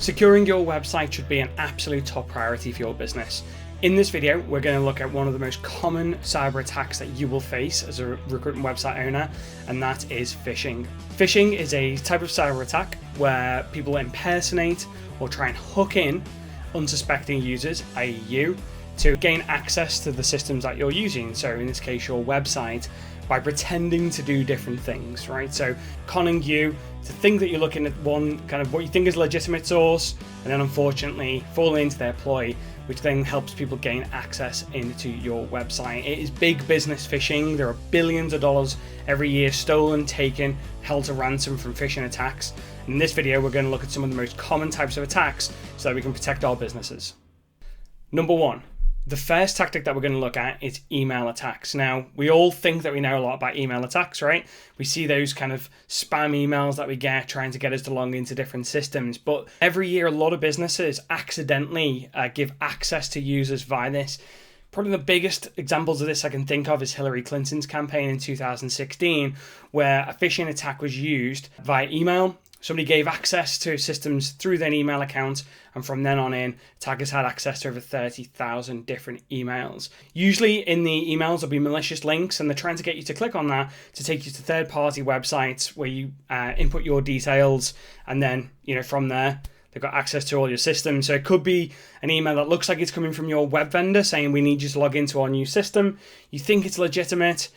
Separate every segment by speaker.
Speaker 1: Securing your website should be an absolute top priority for your business. In this video, we're going to look at one of the most common cyber attacks that you will face as a recruitment website owner, and that is phishing. Phishing is a type of cyber attack where people impersonate or try and hook in unsuspecting users, i.e. you, to gain access to the systems that you're using. So in this case, your website, by pretending to do different things, right? So conning you to think that you're looking at one kind of what you think is a legitimate source, and then unfortunately falling into their ploy, which then helps people gain access into your website. It is big business phishing. There are billions of dollars every year stolen, taken, held to ransom from phishing attacks. In this video, we're going to look at some of the most common types of attacks so that we can protect our businesses. Number one. The first tactic that we're going to look at is email attacks. Now, we all think that we know a lot about email attacks, right? We see those kind of spam emails that we get trying to get us to log into different systems. But every year, a lot of businesses accidentally give access to users via this. Probably the biggest examples of this I can think of is Hillary Clinton's campaign in 2016, where a phishing attack was used via email. Somebody gave access to systems through their email account, and from then on in, attackers had access to over 30,000 different emails. Usually in the emails there'll be malicious links, and they're trying to get you to click on that to take you to third-party websites where you input your details, and then from there they've got access to all your systems. So it could be an email that looks like it's coming from your web vendor saying we need you to log into our new system. You think it's legitimate.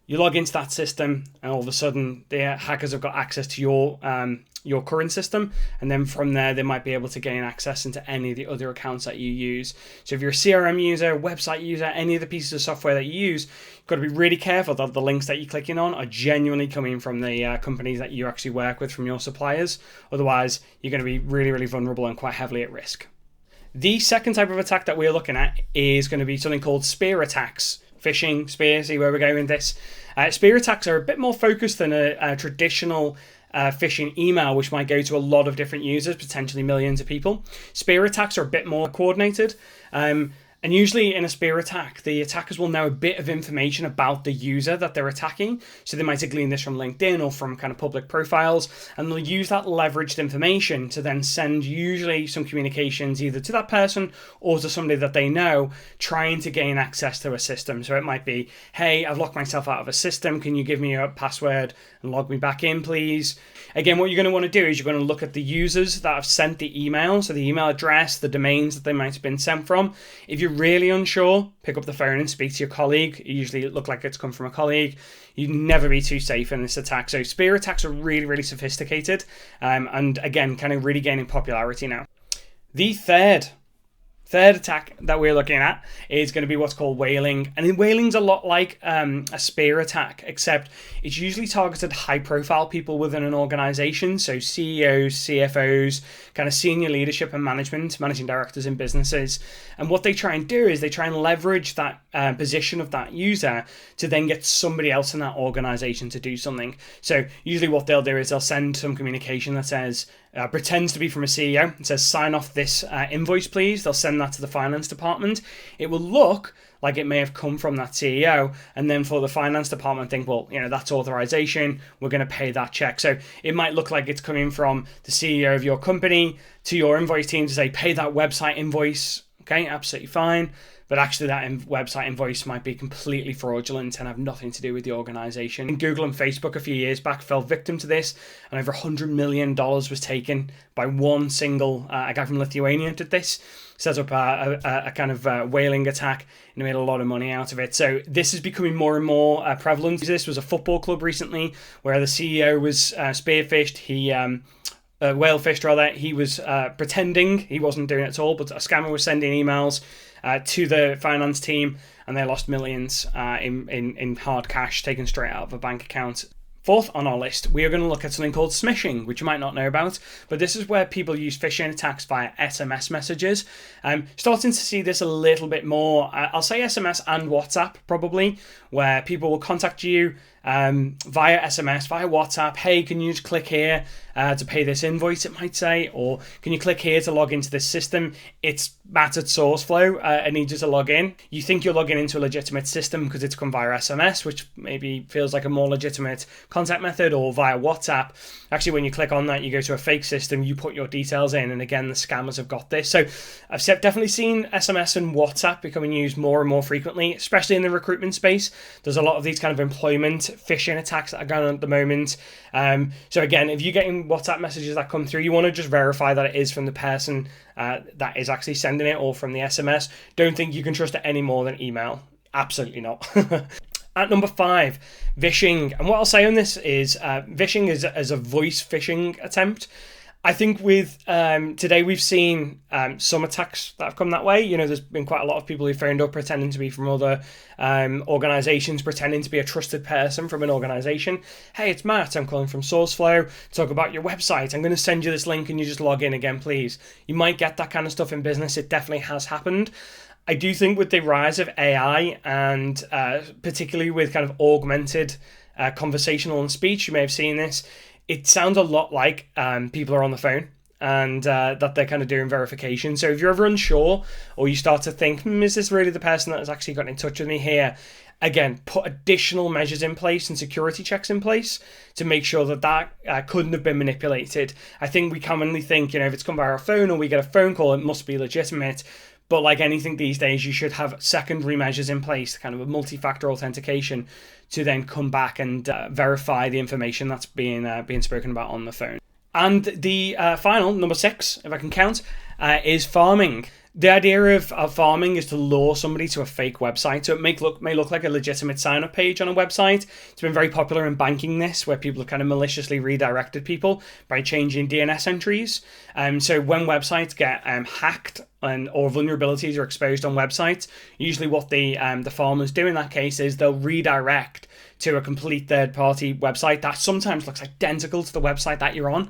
Speaker 1: You log into that system, and all of a sudden, the hackers have got access to your current system, and then from there, they might be able to gain access into any of the other accounts that you use. So if you're a CRM user, website user, any of the pieces of software that you use, you've got to be really careful that the links that you're clicking on are genuinely coming from the companies that you actually work with, from your suppliers. Otherwise, you're going to be really, really vulnerable and quite heavily at risk. The second type of attack that we're looking at is going to be something called spear attacks. Phishing, spear, see where we're going with this. Spear attacks are a bit more focused than a traditional phishing email, which might go to a lot of different users, potentially millions of people. Spear attacks are a bit more coordinated. And usually in a spear attack, the attackers will know a bit of information about the user that they're attacking. So they might have gleaned this from LinkedIn or from kind of public profiles, and they'll use that leveraged information to then send usually some communications either to that person or to somebody that they know, trying to gain access to a system. So it might be, hey, I've locked myself out of a system. Can you give me a password and log me back in, please? Again, what you're going to want to do is you're going to look at the users that have sent the email, so the email address, the domains that they might have been sent from. If you're really unsure, pick up the phone and speak to your colleague. It usually look like it's come from a colleague. You'd never be too safe in this attack. So spear attacks are really, really sophisticated, and again, kind of really gaining popularity now. The third attack that we're looking at is going to be what's called whaling. And whaling's a lot like a spear attack, except it's usually targeted high-profile people within an organization. So CEOs, CFOs, kind of senior leadership and managing directors in businesses. And what they try and do is they try and leverage that position of that user to then get somebody else in that organization to do something. So usually what they'll do is they'll send some communication that says, pretends to be from a CEO. It says, sign off this invoice, please. They'll send that to the finance department. It will look like it may have come from that CEO. And then for the finance department, think, well, that's authorization. We're going to pay that check. So it might look like it's coming from the CEO of your company to your invoice team to say, pay that website invoice. Okay, absolutely fine. But actually that website invoice might be completely fraudulent and have nothing to do with the organization. Google and Facebook a few years back fell victim to this, and over $100 million was taken by one single, a guy from Lithuania did this, set up a kind of whaling attack, and made a lot of money out of it. So this is becoming more and more prevalent. This was a football club recently where the CEO was spearphished. Whale fished rather. He was pretending he wasn't doing it at all, but a scammer was sending emails to the finance team, and they lost millions in hard cash taken straight out of a bank account. Fourth on our list, we are going to look at something called smishing, which you might not know about, but this is where people use phishing attacks via SMS messages. Starting to see this a little bit more, I'll say SMS and WhatsApp probably, where people will contact you via SMS, via WhatsApp. Hey, can you just click here to pay this invoice, it might say, or can you click here to log into this system? It's Matt at SourceFlow. I need you to log in. You think you're logging into a legitimate system because it's come via SMS, which maybe feels like a more legitimate contact method, or via WhatsApp. Actually, when you click on that, you go to a fake system, you put your details in, and again, the scammers have got this. So I've definitely seen SMS and WhatsApp becoming used more and more frequently, especially in the recruitment space. There's a lot of these kind of employment phishing attacks that are going on at the moment. So again, if you're getting WhatsApp messages that come through, you want to just verify that it is from the person that is actually sending it, or from the SMS. Don't think you can trust it any more than email. Absolutely not. At number 5, phishing. And what I'll say on this is phishing is a voice phishing attempt. I think with today we've seen some attacks that have come that way. You know, there's been quite a lot of people who phoned up pretending to be from other organizations, pretending to be a trusted person from an organization. Hey, it's Matt. I'm calling from SourceFlow. Talk about your website. I'm going to send you this link and you just log in again, please. You might get that kind of stuff in business. It definitely has happened. I do think with the rise of AI and particularly with kind of augmented conversational and speech, you may have seen this. It sounds a lot like people are on the phone and that they're kind of doing verification. So if you're ever unsure, or you start to think, is this really the person that has actually got in touch with me here? Again, put additional measures in place and security checks in place to make sure that couldn't have been manipulated. I think we commonly think, if it's come via our phone or we get a phone call, it must be legitimate. But like anything these days, you should have secondary measures in place, kind of a multi-factor authentication, to then come back and verify the information that's being spoken about on the phone. And the final, number 6, if I can count, is farming. The idea of farming is to lure somebody to a fake website. So it may look like a legitimate sign-up page on a website. It's been very popular in banking this, where people have kind of maliciously redirected people by changing DNS entries. So when websites get hacked or vulnerabilities are exposed on websites, usually what the farmers do in that case is they'll redirect to a complete third-party website that sometimes looks identical to the website that you're on.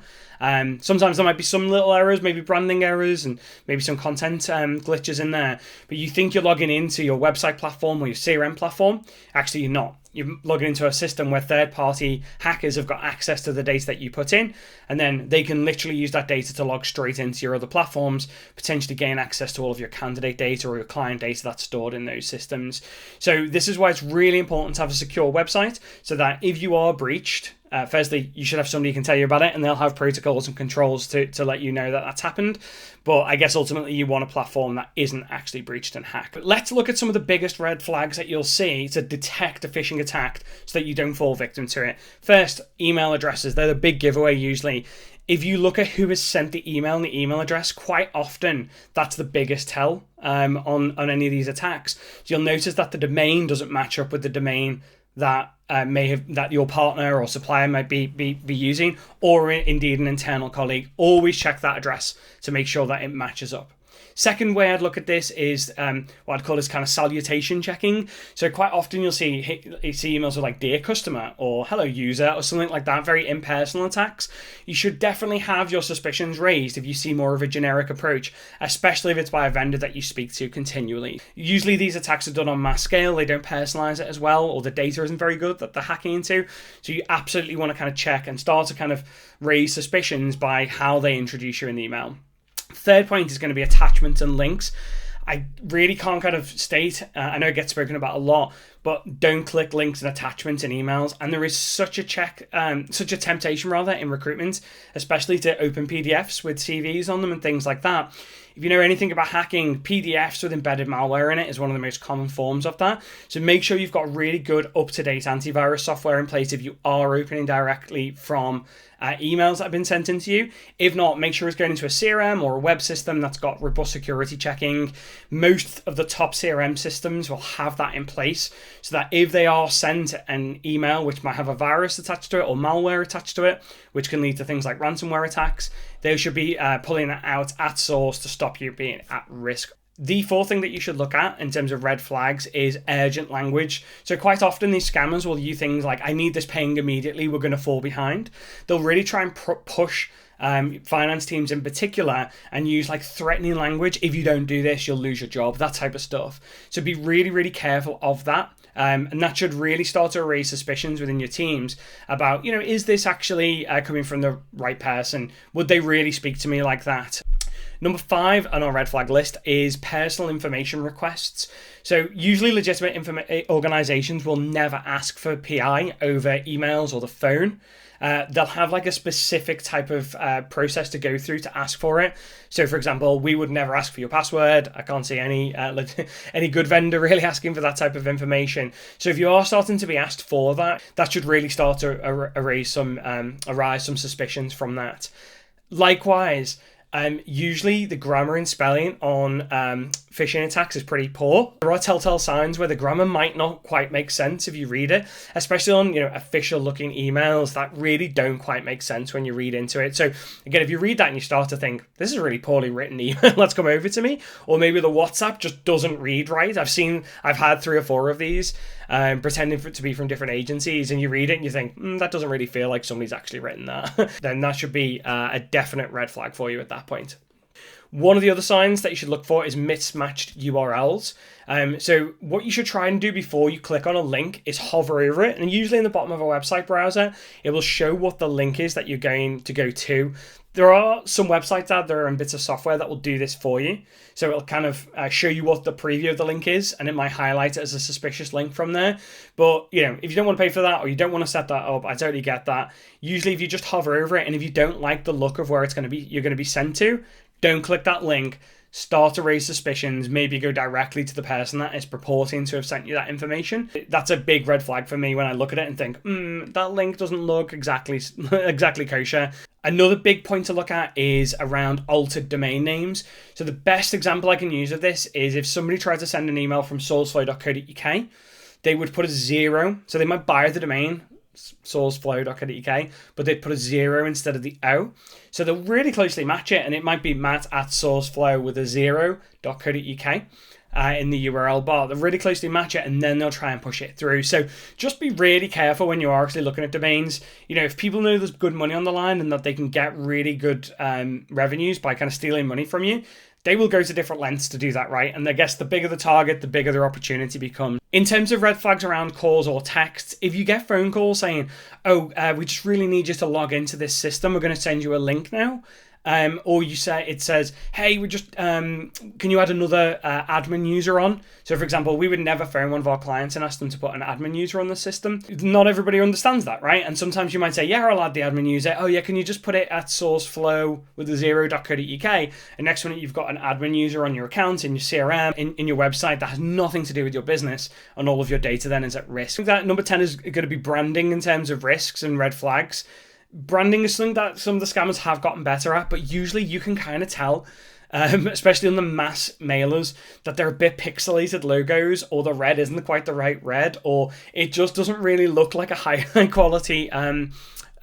Speaker 1: Sometimes there might be some little errors, maybe branding errors, and maybe some content glitches in there. But you think you're logging into your website platform or your CRM platform. Actually, you're not. You're logging into a system where third-party hackers have got access to the data that you put in, and then they can literally use that data to log straight into your other platforms, potentially gain access to all of your candidate data or your client data that's stored in those systems. So this is why it's really important to have a secure website, so that if you are breached, firstly, you should have somebody who can tell you about it, and they'll have protocols and controls to let you know that that's happened. But I guess ultimately you want a platform that isn't actually breached and hacked. But let's look at some of the biggest red flags that you'll see to detect a phishing attack so that you don't fall victim to it. First, email addresses. They're the big giveaway usually. If you look at who has sent the email and the email address, quite often that's the biggest tell on any of these attacks. So you'll notice that the domain doesn't match up with the domain that that your partner or supplier might be using, or indeed an internal colleague. Always check that address to make sure that it matches up. Second way I'd look at this is what I'd call this kind of salutation checking. So quite often you'll see emails with like "Dear customer" or "Hello user" or something like that, very impersonal attacks. You should definitely have your suspicions raised if you see more of a generic approach, especially if it's by a vendor that you speak to continually. Usually these attacks are done on mass scale. They don't personalize it as well, or the data isn't very good that they're hacking into. So you absolutely want to kind of check and start to kind of raise suspicions by how they introduce you in the email. Third point is going to be attachments and links. I really can't kind of state, I know it gets spoken about a lot, but don't click links and attachments in emails. And there is such a temptation in recruitment, especially to open PDFs with CVs on them and things like that. If you know anything about hacking, PDFs with embedded malware in it is one of the most common forms of that. So make sure you've got really good up-to-date antivirus software in place if you are opening directly from emails that have been sent into you. If not, make sure it's going into a CRM or a web system that's got robust security checking. Most of the top CRM systems will have that in place, so that if they are sent an email which might have a virus attached to it or malware attached to it, which can lead to things like ransomware attacks, they should be pulling that out at source to stop you being at risk. The fourth thing that you should look at in terms of red flags is urgent language. So quite often these scammers will use things like, "I need this paying immediately, we're going to fall behind." They'll really try and push finance teams in particular and use like threatening language. "If you don't do this, you'll lose your job," that type of stuff. So be really, really careful of that. And that should really start to raise suspicions within your teams about, is this actually coming from the right person? Would they really speak to me like that? Number 5 on our red flag list is personal information requests. So usually legitimate organizations will never ask for PI over emails or the phone. They'll have like a specific type of process to go through to ask for it. So for example, we would never ask for your password. I can't see any good vendor really asking for that type of information. So if you are starting to be asked for that, that should really start to arise some suspicions from that. Likewise, usually the grammar and spelling on phishing attacks is pretty poor. There are telltale signs where the grammar might not quite make sense if you read it, especially on official looking emails that really don't quite make sense when you read into it. So again, if you read that and you start to think, this is a really poorly written email that's come over to me, or maybe the WhatsApp just doesn't read right. I've had 3 or 4 of these pretending to be from different agencies, and you read it and you think, that doesn't really feel like somebody's actually written that. Then that should be a definite red flag for you at that point. One of the other signs that you should look for is mismatched URLs. So what you should try and do before you click on a link is hover over it, and usually in the bottom of a website browser, it will show what the link is that you're going to go to. There are some websites out there and bits of software that will do this for you. So it'll kind of show you what the preview of the link is, and it might highlight it as a suspicious link from there. But, if you don't want to pay for that or you don't want to set that up, I totally get that. Usually if you just hover over it, and if you don't like the look of where you're going to be sent to, don't click that link. Start to raise suspicions, maybe go directly to the person that is purporting to have sent you that information. That's a big red flag for me when I look at it and think, that link doesn't look exactly kosher. Another big point to look at is around altered domain names. So the best example I can use of this is if somebody tried to send an email from sourceflow.co.uk, they would put a 0. So they might buy the domain, sourceflow.co.uk, but they'd put a 0 instead of the O. So they'll really closely match it, and it might be matt@sourceflow with a 0.co.uk in the URL bar. They'll really closely match it, and then they'll try and push it through. So just be really careful when you are actually looking at domains. If people know there's good money on the line and that they can get really good revenues by kind of stealing money from you, they will go to different lengths to do that, right? And I guess the bigger the target, the bigger their opportunity becomes. In terms of red flags around calls or texts, if you get phone calls saying, we just really need you to log into this system, we're going to send you a link now. Or it says, hey, we just, can you add another admin user on? So for example, we would never phone one of our clients and ask them to put an admin user on the system. Not everybody understands that, right? And sometimes you might say, yeah, I'll add the admin user. Oh yeah, can you just put it at sourceflow with a 0.co.uk? And next minute you've got an admin user on your account, in your CRM, in your website that has nothing to do with your business, and all of your data then is at risk. That number 10 is going to be branding in terms of risks and red flags. Branding is something that some of the scammers have gotten better at, but usually you can kind of tell, especially on the mass mailers, that they're a bit pixelated logos, or the red isn't quite the right red, or it just doesn't really look like a high quality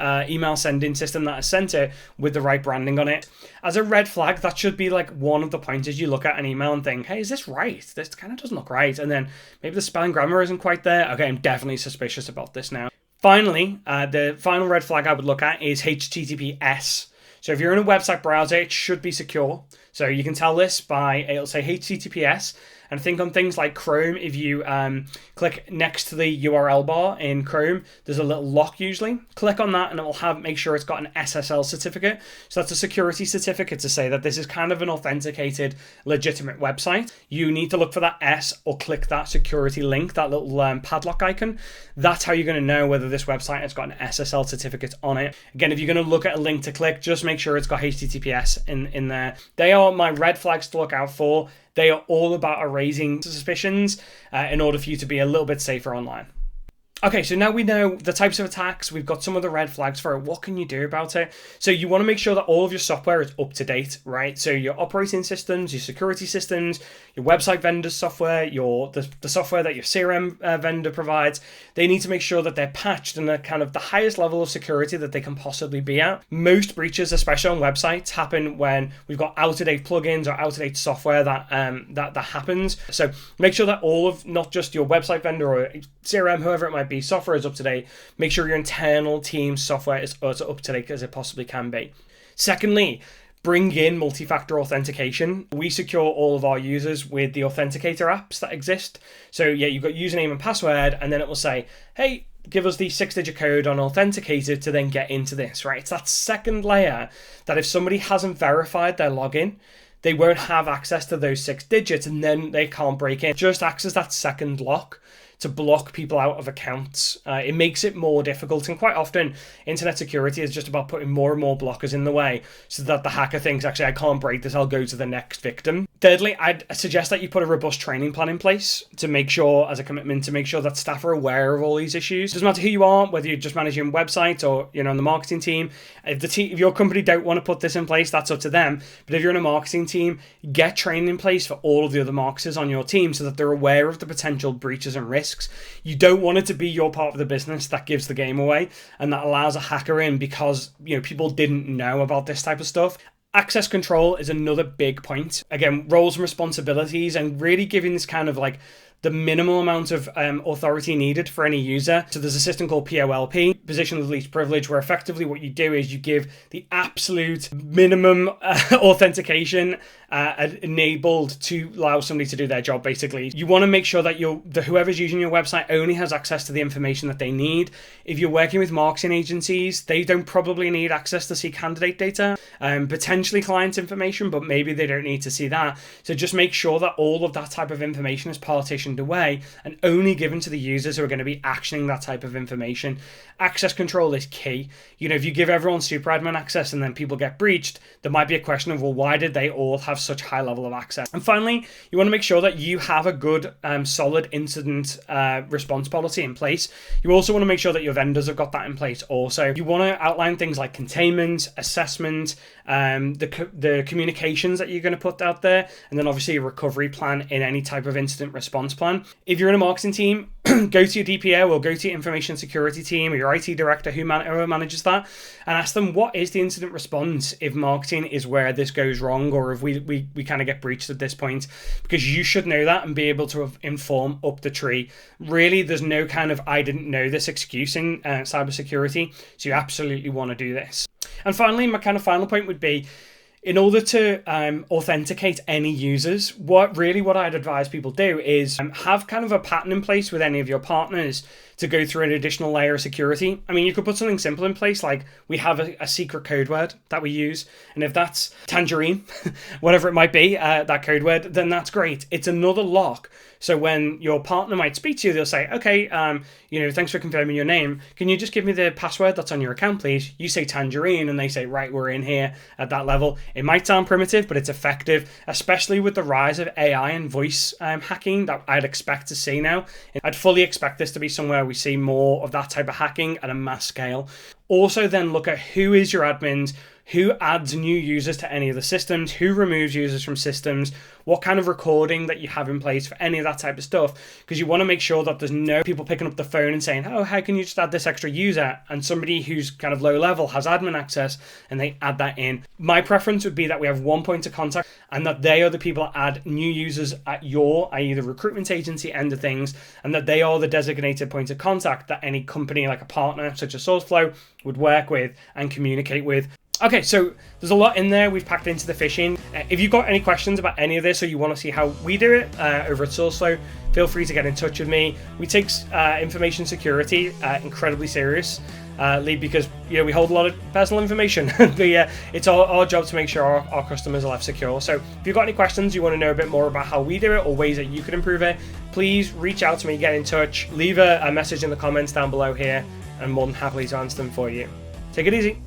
Speaker 1: email sending system that is sent it with the right branding on it. As a red flag, that should be like one of the pointers you look at an email and think, hey, is this right? This kind of doesn't look right. And then maybe the spelling grammar isn't quite there. Okay, I'm definitely suspicious about this now. Finally, the final red flag I would look at is HTTPS. So if you're in a website browser, it should be secure. So you can tell this by, it'll say HTTPS. And I think on things like Chrome, if you click next to the URL bar in Chrome, there's a little lock usually. Click on that and it will make sure it's got an SSL certificate. So that's a security certificate to say that this is kind of an authenticated, legitimate website. You need to look for that S or click that security link, that little padlock icon. That's how you're going to know whether this website has got an SSL certificate on it. Again, if you're going to look at a link to click, just make sure it's got HTTPS in there. They are my red flags to look out for. They are all about erasing suspicions in order for you to be a little bit safer online. Okay, so now we know the types of attacks. We've got some of the red flags for it. What can you do about it? So you want to make sure that all of your software is up to date, right? So your operating systems, your security systems, your website vendor's software, the software that your CRM vendor provides, they need to make sure that they're patched and at kind of the highest level of security that they can possibly be at. Most breaches, especially on websites, happen when we've got out-of-date plugins or out-of-date software that happens. So make sure that all of, not just your website vendor or CRM, whoever it might be, software is up to date. Make sure your internal team software is as up to date as it possibly can be. Secondly, bring in multi-factor authentication. We secure all of our users with the authenticator apps that exist. So yeah, you've got username and password, and then it will say, hey, give us the 6-digit code on authenticator to then get into this, right? It's that second layer that if somebody hasn't verified their login, they won't have access to those 6 digits, and then they can't break in. It just acts as that second lock to block people out of accounts. It makes it more difficult, and quite often internet security is just about putting more and more blockers in the way so that the hacker thinks, actually, I can't break this, I'll go to the next victim. Thirdly, I'd suggest that you put a robust training plan in place to make sure, as a commitment, to make sure that staff are aware of all these issues. It doesn't matter who you are, whether you're just managing a website or on the marketing team. If your company don't want to put this in place, that's up to them. But if you're in a marketing team, get training in place for all of the other marketers on your team so that they're aware of the potential breaches and risks. You don't want it to be your part of the business that gives the game away and that allows a hacker in because people didn't know about this type of stuff. Access control is another big point. Again, roles and responsibilities, and really giving this kind of like the minimal amount of authority needed for any user. So there's a system called POLP, position of least privilege, where effectively what you do is you give the absolute minimum authentication enabled to allow somebody to do their job, basically. You want to make sure that whoever's using your website only has access to the information that they need. If you're working with marketing agencies, they don't probably need access to see candidate data, potentially client information, but maybe they don't need to see that. So just make sure that all of that type of information is partitioned away and only given to the users who are going to be actioning that type of information. Access control is key. If you give everyone super admin access and then people get breached, there might be a question of, well, why did they all have such high level of access? And finally, you want to make sure that you have a good, solid incident response policy in place. You also want to make sure that your vendors have got that in place also. You want to outline things like containment, assessment, the communications that you're going to put out there, and then obviously a recovery plan in any type of incident response plan. If you're in a marketing team, go to your DPO or go to your information security team or your IT director, whoever manages that, and ask them, what is the incident response if marketing is where this goes wrong, or if we kind of get breached at this point? Because you should know that and be able to inform up the tree. Really, there's no kind of I didn't know this excuse in cybersecurity, so you absolutely want to do this. And finally, my kind of final point would be, in order to authenticate any users, what I'd advise people do is have kind of a pattern in place with any of your partners to go through an additional layer of security. I mean, you could put something simple in place, like we have a secret code word that we use, and if that's tangerine, whatever it might be, that code word, then that's great. It's another lock. So when your partner might speak to you, they'll say, okay, thanks for confirming your name. Can you just give me the password that's on your account, please? You say tangerine, and they say, right, we're in here at that level. It might sound primitive, but it's effective, especially with the rise of AI and voice hacking that I'd expect to see now. I'd fully expect this to be somewhere we see more of that type of hacking at a mass scale. Also then look at who is your admins, who adds new users to any of the systems, who removes users from systems, what kind of recording that you have in place for any of that type of stuff, because you want to make sure that there's no people picking up the phone and saying, oh, how can you just add this extra user? And somebody who's kind of low level has admin access and they add that in. My preference would be that we have one point of contact and that they are the people that add new users at i.e. the recruitment agency end of things, and that they are the designated point of contact that any company like a partner such as SourceFlow would work with and communicate with. Okay, so there's a lot in there we've packed into the phishing. If you've got any questions about any of this or you want to see how we do it over at SourceFlow, feel free to get in touch with me. We take information security incredibly seriously because we hold a lot of personal information. It's our job to make sure our customers are left secure. So if you've got any questions, you want to know a bit more about how we do it or ways that you could improve it, please reach out to me, get in touch, leave a message in the comments down below here, and I'm more than happy to answer them for you. Take it easy.